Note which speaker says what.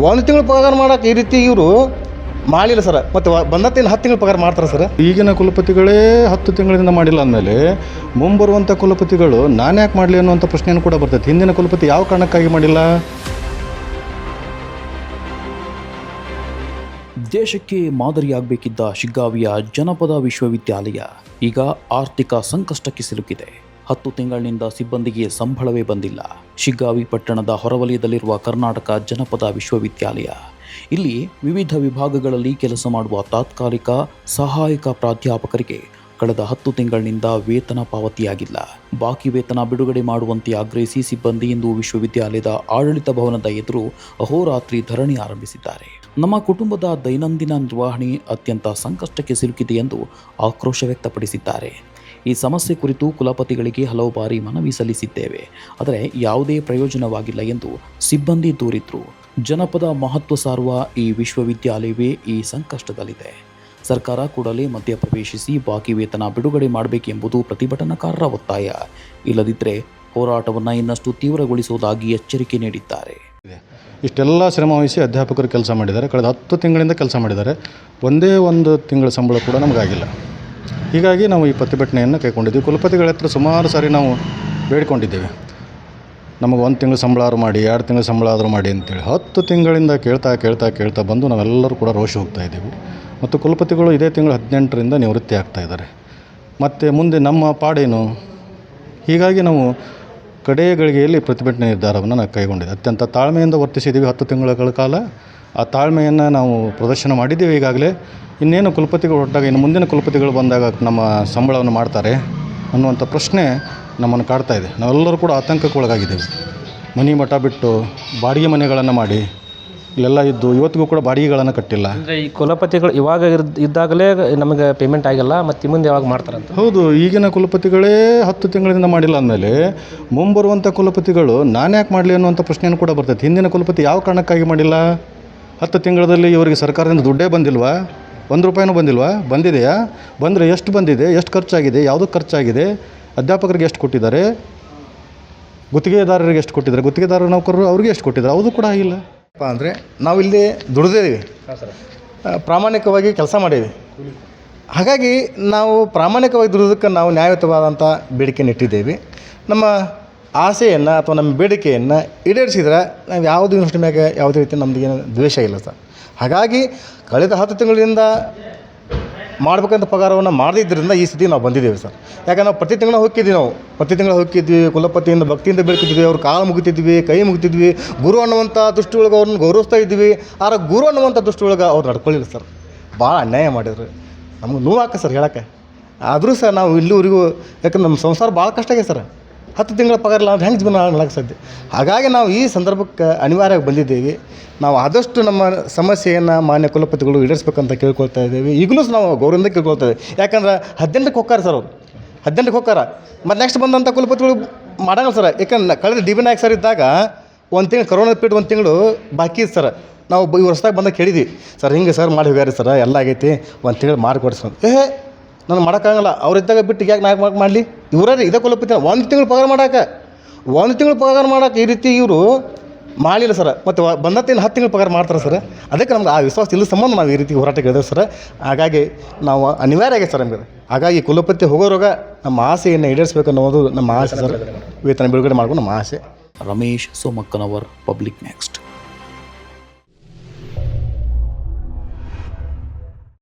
Speaker 1: ಒಂದು ತಿಂಗಳು ಪಗಾರ ಮಾಡೋಕೆ ಈ ರೀತಿ ಇವರು ಮಾಡಿಲ್ಲ ಸರ್. ಮತ್ತು ಬಂದತ್ತೇನು 10 ತಿಂಗಳು ಪಗಾರ ಮಾಡ್ತಾರೆ ಸರ್.
Speaker 2: ಈಗಿನ ಕುಲಪತಿಗಳೇ 10 ತಿಂಗಳಿಂದ ಮಾಡಿಲ್ಲ ಅಂದಮೇಲೆ ಮುಂಬರುವಂಥ ಕುಲಪತಿಗಳು ನಾನು ಯಾಕೆ ಮಾಡಲಿ ಅನ್ನುವಂಥ ಪ್ರಶ್ನೆಯನ್ನು ಕೂಡ ಬರ್ತೈತೆ. ಹಿಂದಿನ ಕುಲಪತಿ ಯಾವ ಕಾರಣಕ್ಕಾಗಿ ಮಾಡಿಲ್ಲ?
Speaker 3: ದೇಶಕ್ಕೆ ಮಾದರಿಯಾಗಬೇಕಿದ್ದ ಶಿಗ್ಗಾವಿಯ ಜನಪದ ವಿಶ್ವವಿದ್ಯಾಲಯ ಈಗ ಆರ್ಥಿಕ ಸಂಕಷ್ಟಕ್ಕೆ ಸಿಲುಕಿದೆ. 10 ತಿಂಗಳಿನಿಂದ ಸಿಬ್ಬಂದಿಗೆ ಸಂಬಳವೇ ಬಂದಿಲ್ಲ. ಶಿಗ್ಗಾವಿ ಪಟ್ಟಣದ ಹೊರವಲಯದಲ್ಲಿರುವ ಕರ್ನಾಟಕ ಜನಪದ ವಿಶ್ವವಿದ್ಯಾಲಯ. ಇಲ್ಲಿ ವಿವಿಧ ವಿಭಾಗಗಳಲ್ಲಿ ಕೆಲಸ ಮಾಡುವ ತಾತ್ಕಾಲಿಕ ಸಹಾಯಕ ಪ್ರಾಧ್ಯಾಪಕರಿಗೆ ಕಳೆದ 10 ತಿಂಗಳಿನಿಂದ ವೇತನ ಪಾವತಿಯಾಗಿಲ್ಲ. ಬಾಕಿ ವೇತನ ಬಿಡುಗಡೆ ಮಾಡುವಂತೆ ಆಗ್ರಹಿಸಿ ಸಿಬ್ಬಂದಿ ಇಂದು ವಿಶ್ವವಿದ್ಯಾಲಯದ ಆಡಳಿತ ಭವನದ ಎದುರು ಅಹೋರಾತ್ರಿ ಧರಣಿ ಆರಂಭಿಸಿದ್ದಾರೆ. ನಮ್ಮ ಕುಟುಂಬದ ದೈನಂದಿನ ನಿರ್ವಹಣೆ ಅತ್ಯಂತ ಸಂಕಷ್ಟಕ್ಕೆ ಸಿಲುಕಿದೆ ಎಂದು ಆಕ್ರೋಶ ವ್ಯಕ್ತಪಡಿಸಿದ್ದಾರೆ. ಈ ಸಮಸ್ಯೆ ಕುರಿತು ಕುಲಪತಿಗಳಿಗೆ ಹಲವು ಬಾರಿ ಮನವಿ ಸಲ್ಲಿಸಿದ್ದೇವೆ, ಆದರೆ ಯಾವುದೇ ಪ್ರಯೋಜನವಾಗಿಲ್ಲ ಎಂದು ಸಿಬ್ಬಂದಿ ದೂರಿದ್ರು. ಜನಪದ ಮಹತ್ವ ಸಾರುವ ಈ ವಿಶ್ವವಿದ್ಯಾಲಯವೇ ಈ ಸಂಕಷ್ಟದಲ್ಲಿದೆ. ಸರ್ಕಾರ ಕೂಡಲೇ ಮಧ್ಯಪ್ರವೇಶಿಸಿ ಬಾಕಿ ವೇತನ ಬಿಡುಗಡೆ ಮಾಡಬೇಕೆಂಬುದು ಪ್ರತಿಭಟನಾಕಾರರ ಒತ್ತಾಯ. ಇಲ್ಲದಿದ್ದರೆ ಹೋರಾಟವನ್ನು ಇನ್ನಷ್ಟು ತೀವ್ರಗೊಳಿಸುವುದಾಗಿ ಎಚ್ಚರಿಕೆ ನೀಡಿದ್ದಾರೆ.
Speaker 2: ಇಷ್ಟೆಲ್ಲ ಶ್ರಮವಹಿಸಿ ಅಧ್ಯಾಪಕರು ಕೆಲಸ ಮಾಡಿದ್ದಾರೆ. ಕಳೆದ 10 ತಿಂಗಳಿಂದ ಕೆಲಸ ಮಾಡಿದ್ದಾರೆ. ಒಂದೇ ಒಂದು ತಿಂಗಳ ಸಂಬಳ ಕೂಡ ನಮಗಾಗಿಲ್ಲ. ಹೀಗಾಗಿ ನಾವು ಈ ಪ್ರತಿಭಟನೆಯನ್ನು ಕೈಗೊಂಡಿದ್ದೀವಿ. ಕುಲಪತಿಗಳ ಹತ್ರ ಸುಮಾರು ಸಾರಿ ನಾವು ಬೇಡಿಕೊಂಡಿದ್ದೇವೆ, ನಮಗೆ 1 ತಿಂಗಳು ಸಂಬಳ ಆದರೂ ಮಾಡಿ, 2 ತಿಂಗಳು ಸಂಬಳ ಆದರೂ ಮಾಡಿ ಅಂತೇಳಿ. 10 ತಿಂಗಳಿಂದ ಕೇಳ್ತಾ ಬಂದು ನಾವೆಲ್ಲರೂ ಕೂಡ ರೋಷ ಹೋಗ್ತಾ ಇದ್ದೀವಿ. ಮತ್ತು ಕುಲಪತಿಗಳು ಇದೇ ತಿಂಗಳು 18ರಿಂದ ನಿವೃತ್ತಿ ಆಗ್ತಾಯಿದ್ದಾರೆ. ಮತ್ತು ಮುಂದೆ ನಮ್ಮ ಪಾಡೇನು? ಹೀಗಾಗಿ ನಾವು ಕಡೆಯ ಗಳಿಗೆಯಲ್ಲಿ ಪ್ರತಿಭಟನೆ ನಿರ್ಧಾರವನ್ನು ನಾವು ಕೈಗೊಂಡಿದ್ದೆ. ಅತ್ಯಂತ ತಾಳ್ಮೆಯಿಂದ ವರ್ತಿಸಿದ್ದೀವಿ 10 ತಿಂಗಳ ಕಾಲ. ಆ ತಾಳ್ಮೆಯನ್ನು ನಾವು ಪ್ರದರ್ಶನ ಮಾಡಿದ್ದೀವಿ ಈಗಾಗಲೇ. ಇನ್ನೇನು ಕುಲಪತಿಗಳು ಹೊರಟಾಗ, ಇನ್ನು ಮುಂದಿನ ಕುಲಪತಿಗಳು ಬಂದಾಗ ನಮ್ಮ ಸಂಬಳವನ್ನು ಮಾಡ್ತಾರೆ ಅನ್ನುವಂಥ ಪ್ರಶ್ನೆ ನಮ್ಮನ್ನು ಕಾಡ್ತಾ ಇದೆ. ನಾವೆಲ್ಲರೂ ಕೂಡ ಆತಂಕಕ್ಕೆ ಒಳಗಾಗಿದ್ದೇವೆ. ಮನೆ ಮಠ ಬಿಟ್ಟು ಬಾಡಿಗೆ ಮನೆಗಳನ್ನು ಮಾಡಿ ಇಲ್ಲೆಲ್ಲ ಇದ್ದು ಇವತ್ತಿಗೂ ಕೂಡ ಬಾಡಿಗೆಗಳನ್ನು ಕಟ್ಟಿಲ್ಲ.
Speaker 4: ಅಂದರೆ ಈ ಕುಲಪತಿಗಳು ಇವಾಗ ಇದ್ದಾಗಲೇ ನಮಗೆ ಪೇಮೆಂಟ್ ಆಗಿಲ್ಲ, ಮತ್ತು ಮುಂದೆ ಯಾವಾಗ ಮಾಡ್ತಾರಂತ?
Speaker 2: ಹೌದು, ಈಗಿನ ಕುಲಪತಿಗಳೇ 10 ತಿಂಗಳಿಂದ ಮಾಡಿಲ್ಲ ಅಂದಮೇಲೆ ಮುಂಬರುವಂಥ ಕುಲಪತಿಗಳು ನಾನು ಯಾಕೆ ಮಾಡಲಿ ಅನ್ನುವಂಥ ಪ್ರಶ್ನೆಯನ್ನು ಕೂಡ ಬರ್ತೈತೆ. ಹಿಂದಿನ ಕುಲಪತಿ ಯಾವ ಕಾರಣಕ್ಕಾಗಿ ಮಾಡಿಲ್ಲ? 10 ತಿಂಗಳಲ್ಲಿ ಇವರಿಗೆ ಸರ್ಕಾರದಿಂದ ದುಡ್ಡೇ ಬಂದಿಲ್ವಾ? 1 ರೂಪಾಯಿನೂ ಬಂದಿಲ್ವಾ? ಬಂದಿದೆಯಾ? ಬಂದರೆ ಎಷ್ಟು ಬಂದಿದೆ? ಎಷ್ಟು ಖರ್ಚಾಗಿದೆ? ಯಾವುದಕ್ಕೆ ಖರ್ಚಾಗಿದೆ? ಅಧ್ಯಾಪಕರಿಗೆ ಎಷ್ಟು ಕೊಟ್ಟಿದ್ದಾರೆ? ಗುತ್ತಿಗೆದಾರರಿಗೆ ಎಷ್ಟು ಕೊಟ್ಟಿದ್ದಾರೆ? ಗುತ್ತಿಗೆದಾರರ ನೌಕರರು ಅವ್ರಿಗೆ ಎಷ್ಟು ಕೊಟ್ಟಿದ್ದಾರೆ? ಅದು ಕೂಡ ಆಗಿಲ್ಲ.
Speaker 1: ಅಂದರೆ ನಾವಿಲ್ಲಿ ದುಡಿದೇವಿ, ಪ್ರಾಮಾಣಿಕವಾಗಿ ಕೆಲಸ ಮಾಡೀವಿ. ಹಾಗಾಗಿ ನಾವು ಪ್ರಾಮಾಣಿಕವಾಗಿ ದುಡಿದಕ್ಕೆ ನಾವು ನ್ಯಾಯಯುತವಾದಂಥ ಬೇಡಿಕೆಯನ್ನು ಇಟ್ಟಿದ್ದೇವೆ. ನಮ್ಮ ಆಸೆಯನ್ನು ಅಥವಾ ನಮ್ಮ ಬೇಡಿಕೆಯನ್ನು ಈಡೇರಿಸಿದ್ರೆ ನಾವು ಯಾವುದೇ ಯೂನಿವರ್ಸಿಟಿ ಮ್ಯಾಗೆ ಯಾವುದೇ ರೀತಿ ನಮ್ಮದೇನು ದ್ವೇಷ ಇಲ್ಲ ಸರ್. ಹಾಗಾಗಿ ಕಳೆದ 10 ತಿಂಗಳಿಂದ ಮಾಡ್ಬೇಕಂತ ಪಗಾರವನ್ನು ಮಾಡದಿದ್ದರಿಂದ ಈ ಸ್ಥಿತಿ ನಾವು ಬಂದಿದ್ದೇವೆ ಸರ್. ಯಾಕಂದ್ರೆ ನಾವು ಪ್ರತಿ ತಿಂಗಳು ಹೋಗ್ತಿದ್ವಿ, ಕುಲಪತಿಯಿಂದ ಭಕ್ತಿಯಿಂದ ಬೇಡ್ತಿದ್ವಿ, ಅವ್ರ ಕಾಲು ಮುಗಿತಿದ್ವಿ, ಕೈ ಮುಗಿತಿದ್ವಿ. ಗುರು ಅನ್ನುವಂಥ ದೃಷ್ಟಿಯೊಳಗೆ ಅವ್ರನ್ನ ಗೌರವಿಸ್ತಾ ಇದ್ವಿ. ಆದರೆ ಗುರು ಅನ್ನುವಂಥ ದೃಷ್ಟಿಯೊಳಗೆ ಅವ್ರು ನಡ್ಕೊಳ್ಳಿಲ್ಲ ಸರ್. ಭಾಳ ಅನ್ಯಾಯ ಮಾಡಿದ್ರು. ನಮ್ಗೆ ನೋವಾಕ ಸರ್ ಹೇಳೋಕ್ಕೆ. ಆದರೂ ಸರ್ ನಾವು ಇಲ್ಲಿವರೆಗೂ, ಯಾಕಂದ್ರೆ ನಮ್ಮ ಸಂಸಾರ ಭಾಳ ಕಷ್ಟ ಆಗಿದೆ ಸರ್. 10 ತಿಂಗಳ ಪಗಾರ ಇಲ್ಲ ಅಂದ್ರೆ ಹೆಂಗೆ ಜೀವನ ಮಾಡಕ್ಕೆ ಸಾಧ್ಯ? ಹಾಗಾಗಿ ನಾವು ಈ ಸಂದರ್ಭಕ್ಕೆ ಅನಿವಾರ್ಯವಾಗಿ ಬಂದಿದ್ದೇವೆ. ನಾವು ಆದಷ್ಟು ನಮ್ಮ ಸಮಸ್ಯೆಯನ್ನು ಮಾನ್ಯ ಕುಲಪತಿಗಳು ಈಡೇರಿಸ್ಬೇಕಂತ ಕೇಳ್ಕೊಳ್ತಾ ಇದ್ದೇವೆ. ಈಗಲೂ ನಾವು ಗೌರವದಿಂದ ಕೇಳ್ಕೊಳ್ತಾ ಇದ್ದೇವೆ. ಯಾಕಂದ್ರೆ 18ಕ್ಕೆ ಹೋಗ್ತಾರೆ ಸರ್ ಅವರು, 18ಕ್ಕೆ ಹೋಗ್ತಾರೆ. ಮತ್ತು ನೆಕ್ಸ್ಟ್ ಬಂದಂಥ ಕುಲಪತಿಗಳು ಮಾಡೋಣ ಸರ್. ಯಾಕಂದ್ರೆ ಕಳೆದ ಡಿ ಬಿ ನಾಯಕ್ ಸರ್ ಇದ್ದಾಗ 1 ತಿಂಗಳು ಕರೋನಾ ಪೀರಿಯಡ್ 1 ತಿಂಗಳು ಬಾಕಿ ಇತ್ತು ಸರ್. ನಾವು ಈ ವರ್ಷದಾಗ ಬಂದಾಗ ಕೇಳಿದ್ವಿ, ಸರ್ ಹಿಂಗೆ ಸರ್ ಮಾಡಿ ಹೋಗ್ಯಾರಿ ಸರ್, ಎಲ್ಲ ಆಗೈತಿ, 1 ತಿಂಗಳು ಮಾಡಿಕೊಡಿಸ್ಕೊಂಡು. ನನಗೆ ಮಾಡೋಕ್ಕಾಗಲ್ಲ, ಅವ್ರಿದ್ದಾಗ ಬಿಟ್ಟು ಯಾಕೆ ನಾಯಕ ಮಾಡಲಿ? ಇವರೇ ಇದೇ ಕುಲಪತಿ 1 ತಿಂಗಳು ಪಗಾರ ಮಾಡೋಕೆ ಈ ರೀತಿ ಇವರು ಮಾಡಿಲ್ಲ ಸರ್. ಮತ್ತು ಬಂದತ್ತೇನು 10 ತಿಂಗಳು ಪಗಾರ ಮಾಡ್ತಾರೆ ಸರ್. ಅದಕ್ಕೆ ನಮ್ಗೆ ಆ ವಿಶ್ವಾಸ ಇಲ್ಲ ಸಂಬಂಧ ನಾವು ಈ ರೀತಿ ಹೋರಾಟಕ್ಕೆ ಇದ್ದೇವೆ ಸರ್. ಹಾಗಾಗಿ ನಾವು ಅನಿವಾರ್ಯ ಆಗಿದೆ ಸರ್ ನಮಗೆ. ಹಾಗಾಗಿ ಕುಲಪತಿ ಹೋಗೋರೋಗ ನಮ್ಮ ಆಸೆಯನ್ನು ಈಡೇರಿಸಬೇಕು ಅನ್ನೋದು ನಮ್ಮ ಆಸೆ ಸರ್. ವೇತನ ಬಿಡುಗಡೆ ಮಾಡ್ಕೊಂಡು ನಮ್ಮ ಆಸೆ.
Speaker 3: Ramesh Somakkanavar, public next.